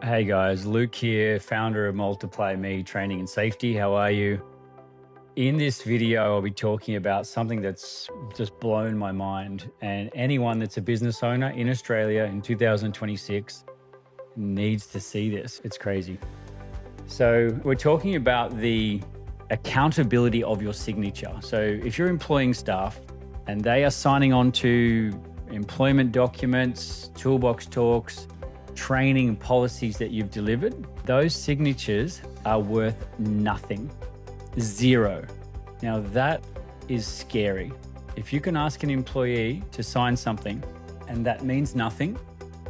Hey guys, Luke here, founder of Multiply Me Training and Safety. How are you? In this video, I'll be talking about something that's just blown my mind. And anyone that's a business owner in Australia in 2026 needs to see this. It's crazy. So we're talking about the accountability of your signature. So if you're employing staff and they are signing on to employment documents, toolbox talks, training policies that you've delivered, those signatures are worth nothing. Zero. Now that is scary. If you can ask an employee to sign something and that means nothing,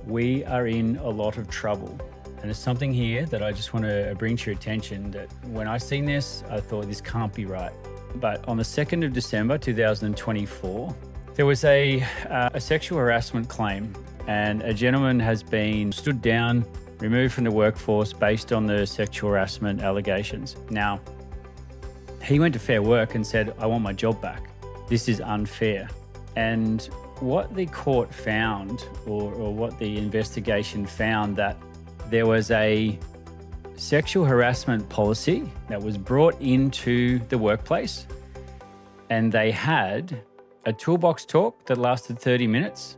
we are in a lot of trouble. And there's something here that I just want to bring to your attention that when I seen this, I thought this can't be right. But on the 2nd of December, 2024, there was a sexual harassment claim, and a gentleman has been stood down, removed from the workforce based on the sexual harassment allegations. Now, he went to Fair Work and said, I want my job back. This is unfair. And what the court found, or what the investigation found, that there was a sexual harassment policy that was brought into the workplace, and they had a toolbox talk that lasted 30 minutes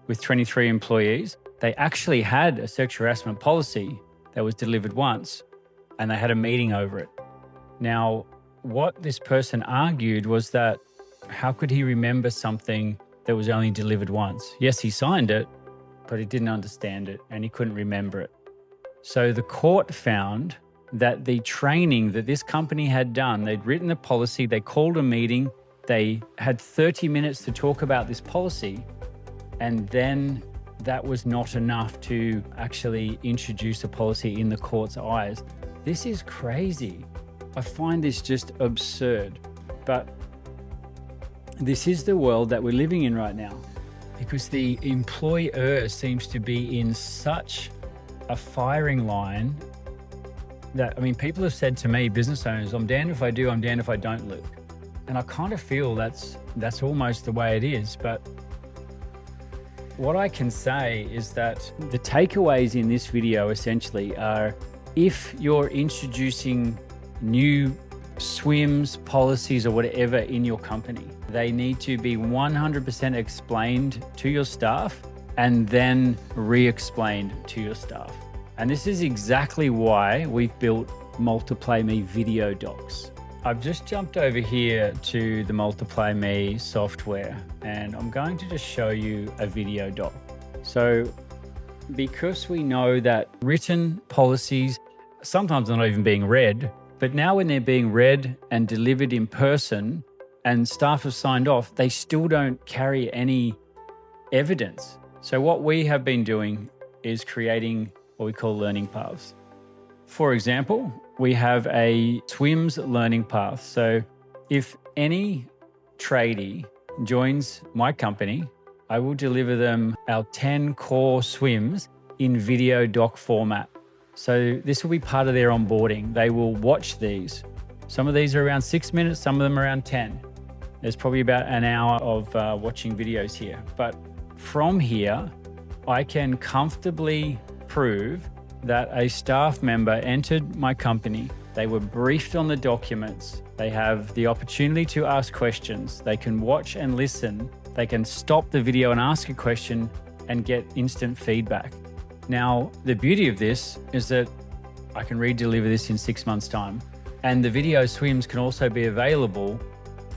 with 23 employees. They actually had a sexual harassment policy that was delivered once, and they had a meeting over it. Now, what this person argued was that how could he remember something that was only delivered once? Yes, he signed it, but he didn't understand it and he couldn't remember it. So the court found that the training that this company had done, they'd written the policy, they called a meeting, they had 30 minutes to talk about this policy, and then that was not enough to actually introduce a policy in the court's eyes. This is crazy. I find this just absurd. But this is the world that we're living in right now, because the employer seems to be in such a firing line that, I mean, people have said to me, business owners, I'm damned if I do, I'm damned if I don't, Luke. And I kind of feel that's almost the way it is. But what I can say is that the takeaways in this video essentially are, if you're introducing new swims, policies, or whatever in your company, they need to be 100% explained to your staff and then re-explained to your staff. And this is exactly why we've built Multiply Me video docs. I've just jumped over here to the Multiply Me software, and I'm going to just show you a video doc. So because we know that written policies, sometimes they're not even being read, but now when they're being read and delivered in person and staff have signed off, they still don't carry any evidence. So what we have been doing is creating what we call learning paths. For example, we have a swims learning path. So if any tradie joins my company, I will deliver them our 10 core swims in video doc format. So this will be part of their onboarding. They will watch these. Some of these are around 6 minutes, some of them around 10. There's probably about an hour of watching videos here. But from here, I can comfortably prove that a staff member entered my company. They were briefed on the documents. They have the opportunity to ask questions. They can watch and listen. They can stop the video and ask a question and get instant feedback. Now, the beauty of this is that I can re-deliver this in 6 months' time. And the video swims can also be available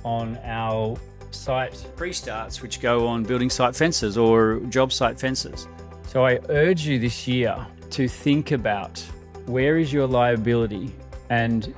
on our site pre-starts, which go on building site fences or job site fences. So I urge you this year to think about, where is your liability, and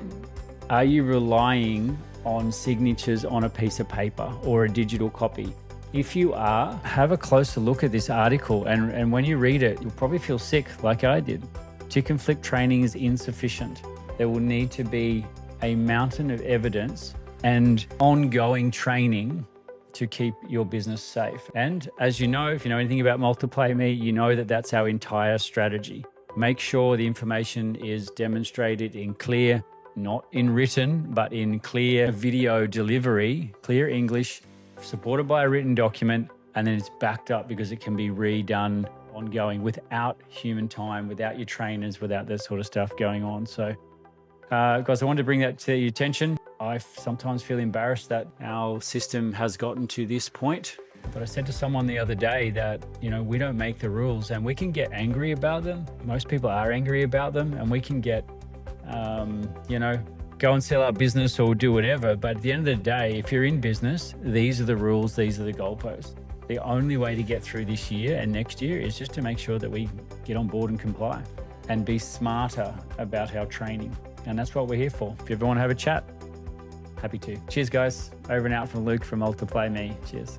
are you relying on signatures on a piece of paper or a digital copy? If you are, have a closer look at this article, and when you read it, you'll probably feel sick like I did. Tick and flick training is insufficient. There will need to be a mountain of evidence and ongoing training to keep your business safe. And as you know, if you know anything about Multiply Me, you know that that's our entire strategy. Make sure the information is demonstrated in clear, not in written, but in clear video delivery, clear English, supported by a written document, and then it's backed up because it can be redone ongoing without human time, without your trainers, without that sort of stuff going on. So guys, I wanted to bring that to your attention. I sometimes feel embarrassed that our system has gotten to this point. But I said to someone the other day that, we don't make the rules, and we can get angry about them. Most people are angry about them, and we can get, go and sell our business or do whatever. But at the end of the day, if you're in business, these are the rules, these are the goalposts. The only way to get through this year and next year is just to make sure that we get on board and comply and be smarter about our training. And that's what we're here for. If you ever want to have a chat, happy to. Cheers, guys. Over and out from Luke from Multiply Me. Cheers.